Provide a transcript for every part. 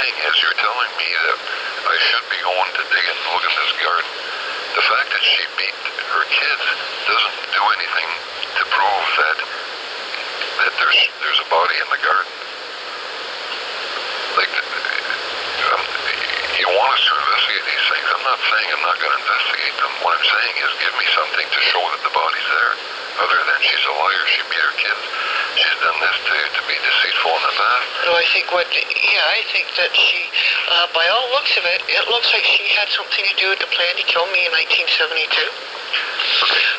saying is, you're telling me that I should be going to dig and look in this garden. The fact that she beat her kids doesn't do anything to prove that there's a body in the garden. Like, you want us to investigate these things. I'm not saying I'm not going to investigate them. What I'm saying is, give me something to show that the body's there, other than she's a liar, she beat her kids. She's done this to be deceitful in the past. No, I think I think that she, by all looks of it, it looks like she had something to do with the plan to kill me in 1972.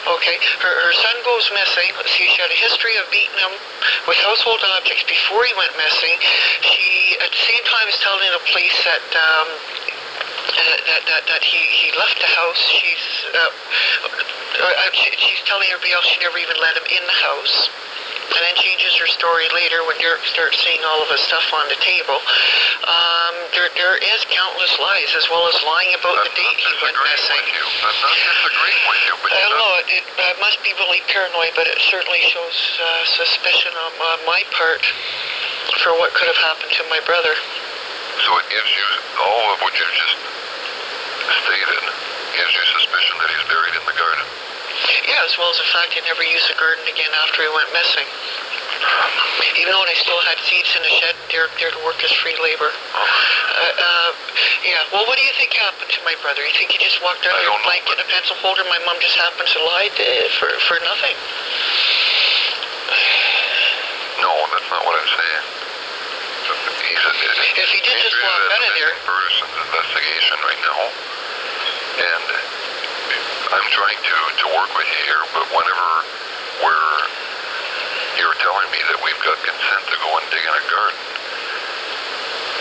Okay, her son goes missing. See, she had a history of beating him with household objects before he went missing. She, at the same time, is telling the police that that he left the house. She's telling everybody else she never even let him in the house. And then changes her story later when Derek starts seeing all of his stuff on the table. There is countless lies, as well as lying about the date he went missing. I'm not disagreeing with you, but I don't know, it must be really paranoid, but it certainly shows suspicion on my part for what could have happened to my brother. So it gives you, all of what you've just stated, gives you suspicion that he's buried in the garden. Yeah, as well as the fact he never used the garden again after he went missing. Even though I still had seeds in the shed there to work as free labor. Yeah, well, what do you think happened to my brother? You think he just walked out with a blanket and a pencil holder? My mom just happened to lie for nothing? No, that's not what I'm saying. If he did just walk out of there... Person's investigation right now, and I'm trying to work with you here, but whenever you're telling me that we've got consent to go and dig in a garden,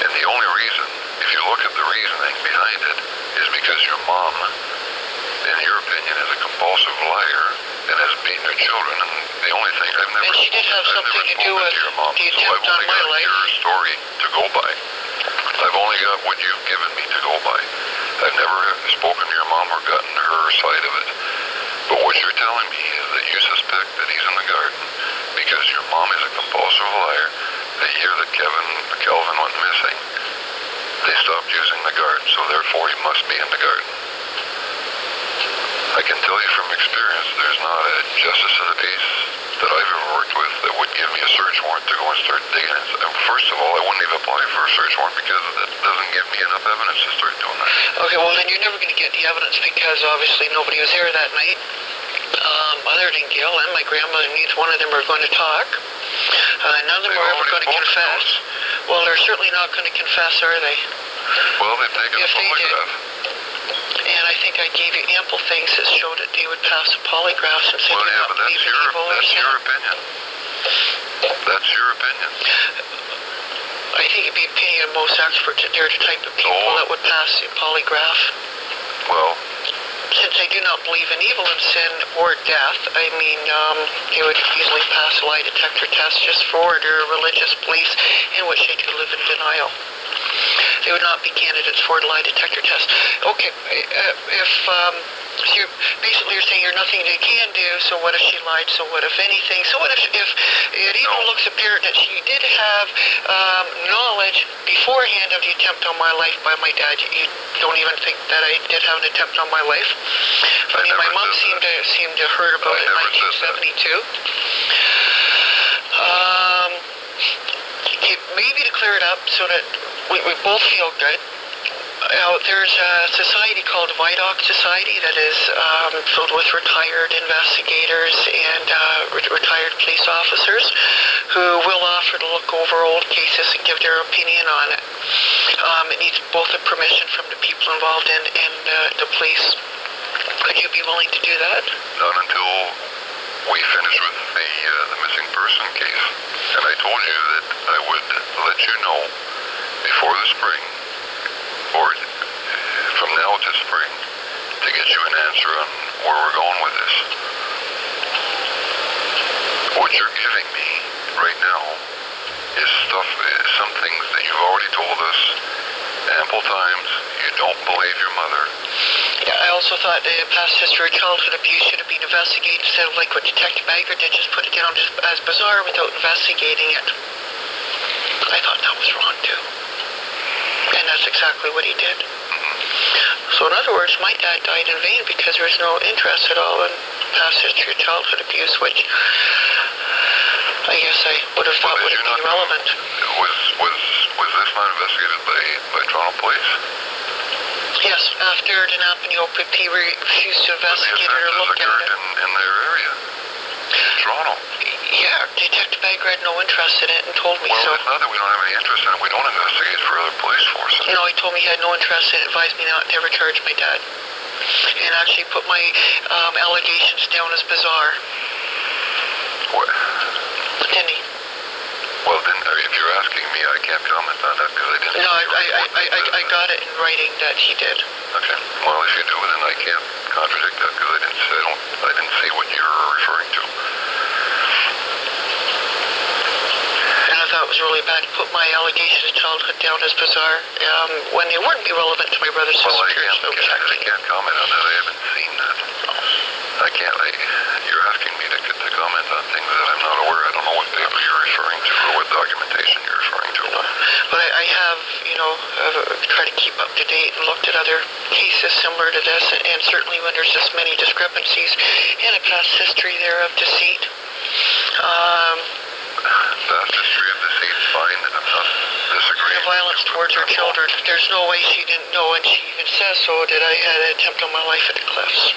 and the only reason, if you look at the reasoning behind it, is because your mom, in your opinion, is a compulsive liar and has beaten her children, and the only thing I've never spoken to your mom, so I've only got your story to go by. I've only got what you've given me to go by. I've never spoken to your mom or gotten her side of it. But what you're telling me is that you suspect that he's in the garden because your mom is a compulsive liar. The year that Kelvin went missing, they stopped using the garden, so therefore he must be in the garden. I can tell you from experience, there's not a justice of the peace that I've ever worked with that would give me a search warrant to go and start digging. First of all, I wouldn't even apply for a search warrant because that doesn't give me enough evidence to start doing that. Okay, well then you're never going to get the evidence because obviously nobody was there that night. Other than Gil and my grandmother, neither one of them are going to talk. None of them are ever going to confess. Well, they're certainly not going to confess, are they? Well, they've taken a polygraph. And I think I gave you ample things that showed that they would pass a polygraph since they do not believe in evil or sin. That's your opinion. That's your opinion. I think it'd be the opinion of most experts that they're the type of people that would pass the polygraph. Well, since they do not believe in evil and sin or death, I mean, they would easily pass a lie detector test just for their religious beliefs in which they do live in denial. They would not be candidates for the lie detector test. Okay, so you're saying there's nothing they can do, so what if she lied, so what if anything? So what if it even looks apparent that she did have knowledge beforehand of the attempt on my life by my dad? You don't even think that I did have an attempt on my life? I mean, my mom seemed to have heard about it in 1972. Maybe to clear it up so that we both feel good. There's a society called Vidoc Society that is filled with retired investigators and retired police officers who will offer to look over old cases and give their opinion on it. It needs both the permission from the people involved and the police. Could you be willing to do that? Not until we finish with the missing person case. And I told you that I would let you know before the spring, or from now to spring, to get you an answer on where we're going with this. What you're giving me right now is some things that you've already told us ample times. You don't believe your mother. Yeah, I also thought the past history of childhood abuse should have been investigated instead of like what Detective Bagger did, just put it down as bizarre without investigating it. I thought that was wrong too. That's exactly what he did. So in other words, my dad died in vain because there was no interest at all in past history of childhood abuse, which I guess I would have thought would have been relevant. Was this not investigated by Toronto Police? Yes, after the Nappanee O.P.P refused to investigate it or look at it. In their area, in Toronto. Yeah, Detective Bagger had no interest in it and told me so. Well, it's not that we don't have any interest in it. We don't investigate for other police forces. No, he told me he had no interest in it, advised me not to ever charge my dad. And actually put my allegations down as bizarre. What? Didn't he? Well, then, if you're asking me, I can't comment on that because I didn't. No, I got it in writing that he did. Okay. Well, if you do, then I can't contradict that because I didn't see what you're referring to. And I thought it was really bad to put my allegations of childhood down as bizarre when they wouldn't be relevant to my brother's disappearance. I can't comment on that. I haven't seen that. You're asking me to comment on things that I'm not aware. I don't know what paper you're referring to or what documentation you're referring to. But I have, tried to keep up to date and looked at other cases similar to this, and certainly when there's this many discrepancies and a past history there of deceit. Past history of deceit, fine. I'm not disagreeing. The violence towards her children. There's no way she didn't know, and she even says so, that I had an attempt on my life at the cliffs.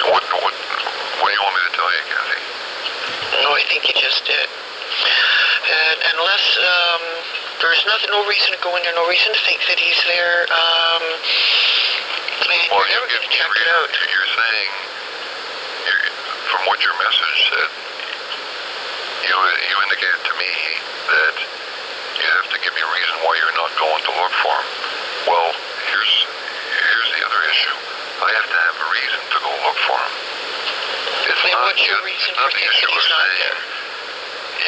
What do you want me to tell you, Kathy? No, I think you just did. And unless there's no reason to go in there, no reason to think that he's there. Well, you're saying, from what your message said, you indicated to me that you have to give me a reason why you're not going to look for him. Well, here's the other issue. I have to have a reason to go look for him. It's what's your reason for thinking he's not there?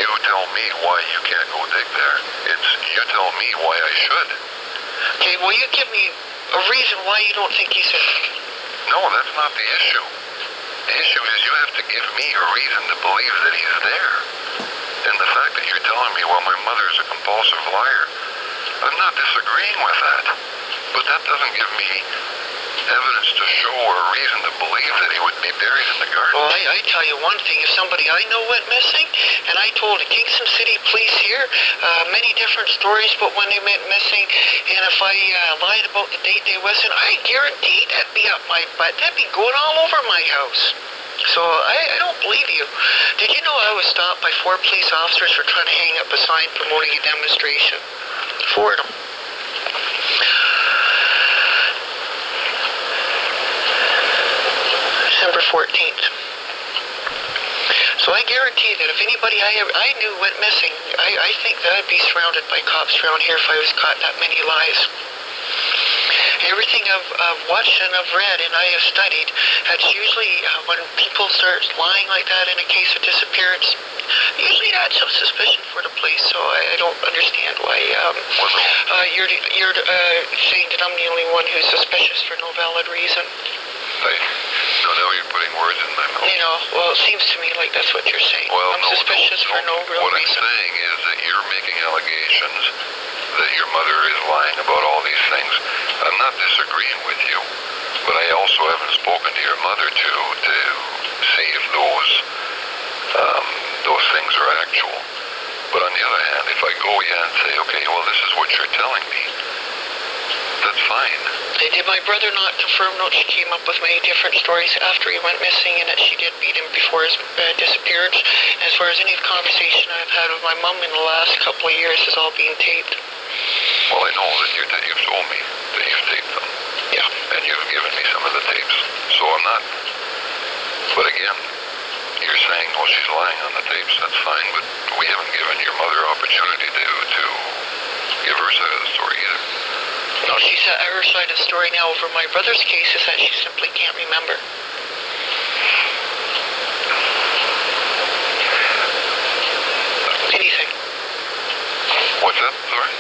You tell me why you can't go dig there. It's you tell me why I should. Okay, well, you give me a reason why you don't think he's there. No, that's not the issue. The issue is you have to give me a reason to believe that he's there. And the fact that you're telling me, well, my mother's a compulsive liar, I'm not disagreeing with that. But that doesn't give me evidence to show or a reason to believe that he would be buried in the garden. Well, I tell you one thing. If somebody I know went missing, and I told the Kingston City Police here many different stories about when they went missing, and if I lied about the date they was in, I guarantee that'd be up my butt. That'd be going all over my house. So I don't believe you. Did you know I was stopped by 4 police officers for trying to hang up a sign promoting a demonstration? 4 of them. December 14th. So I guarantee that if anybody I knew went missing, I think that I'd be surrounded by cops around here if I was caught that many lies. Everything I've watched and I've read and I have studied, that's usually when people start lying like that in a case of disappearance, usually that's some suspicion for the police. So I don't understand why you're saying that I'm the only one who's suspicious for no valid reason. No, now you're putting words in my mouth. Well, it seems to me like that's what you're saying. Well, I'm suspicious for no real what reason. I'm saying is that you're making allegations that your mother is lying about all these things. I'm not disagreeing with you, but I also haven't spoken to your mother to see if those things are actual. But on the other hand, if I go and say, okay, well, this is what you're telling me, that's fine. Did my brother not confirm that she came up with many different stories after he went missing and that she did beat him before his disappearance? As far as any conversation I've had with my mom in the last couple of years is all being taped. Well, I know that you've told me that you've taped them. Yeah. And you've given me some of the tapes. So I'm not... But again, you're saying, well, she's lying on the tapes. That's fine, but we haven't given your mother opportunity to give her side of the story either. No, she said her side of the story now over my brother's case is that she simply can't remember. Anything. What's that? Sorry?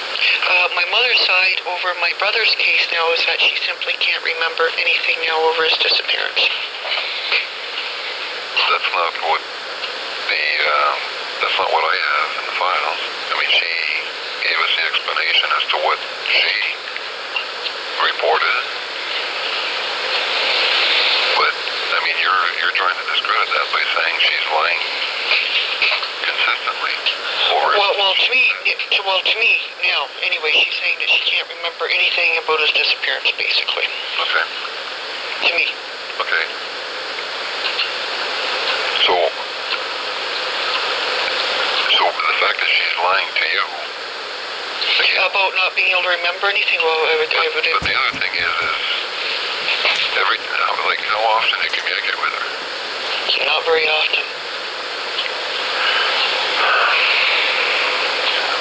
My mother's side over my brother's case now is that she simply can't remember anything now over his disappearance. That's not what That's not what I have in the files. I mean, she gave us the explanation as to what she reported. But, I mean, you're trying to discredit that by saying she's lying consistently. Well, to me, now, anyway, she's saying that she can't remember anything about his disappearance, basically. Okay. To me. Okay. So the fact that she's lying to you. Again, about not being able to remember anything, well, I would... But the other thing is how often do you communicate with her? Not very often.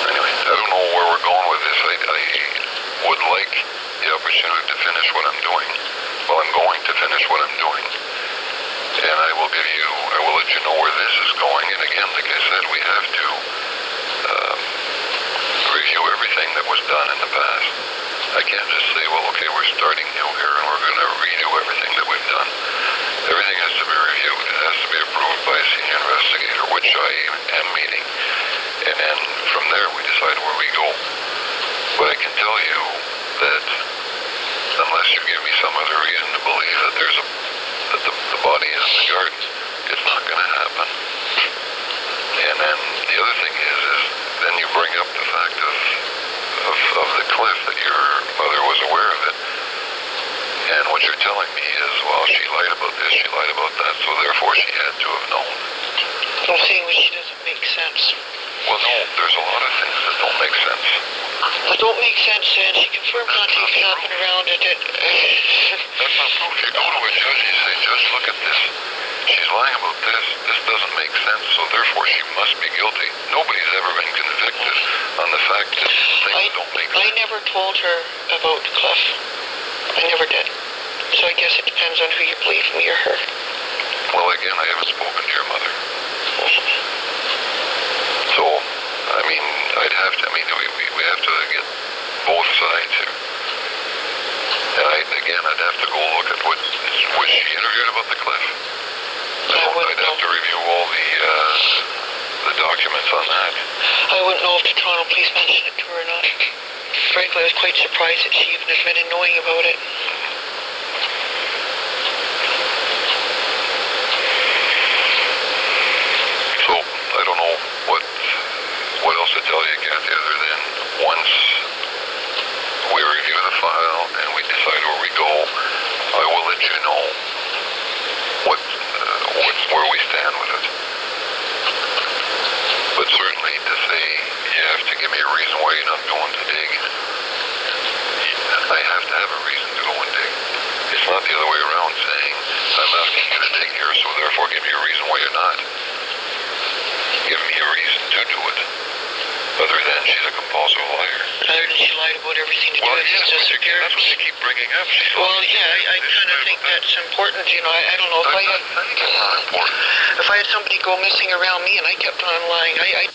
Anyway, I don't know where we're going with this. I would like the opportunity to finish what I'm doing. Well, I'm going to finish what I'm doing. And I will let you know where this is going. And again, like I said, we have to review everything that was done in the past. I can't just say, well, okay, we're starting new here and we're going to redo everything that we've done. Everything has to be reviewed. It has to be approved by a senior investigator, which I am meeting. And then from there, we decide where we go. But I can tell you that unless you give me some other reason to believe that the body is in the garden, it's not going to happen. And then the other thing is then you bring up the fact of the cliff, that your mother was aware of it. And what you're telling me is, well, she lied about this, she lied about that, so therefore she had to have known. I'm saying which doesn't make sense. Well, no, there's a lot of things that don't make sense. That don't make sense, and she confirmed nothing's happened around it. That's not proof. You go to a judge and you say, Judge, look at this. She's lying about this. This doesn't make sense, so therefore she must be guilty. Nobody's ever been convicted on the fact that things don't make sense. I never told her about the cliff. I never did. So I guess it depends on who you believe, me or her. Well, again, I haven't spoken to your mother. So, I mean, we have to get both sides here. And I'd have to go look at was she interviewed about the cliff? I'd have to review all the documents on that. I wouldn't know if the Toronto Police mentioned it to her or not. Frankly, I was quite surprised that she even admitted knowing about it. So, I don't know what else to tell you, Kathy, other than once we review the file and we decide where we go, I will let you know where we stand with it. But certainly to say you have to give me a reason why you're not going to dig, I have to have a reason to go and dig. It's not the other way around saying, I'm asking you to dig here, so therefore give me a reason why you're not. Give me a reason to do it. Other than she's a compulsive liar. Other than she lied about everything to do with his disappearance. That's what you keep bringing up. Well, yeah, I kind of think that's important. You know, I don't know if I had... I think it's not important. If I had somebody go missing around me and I kept on lying, I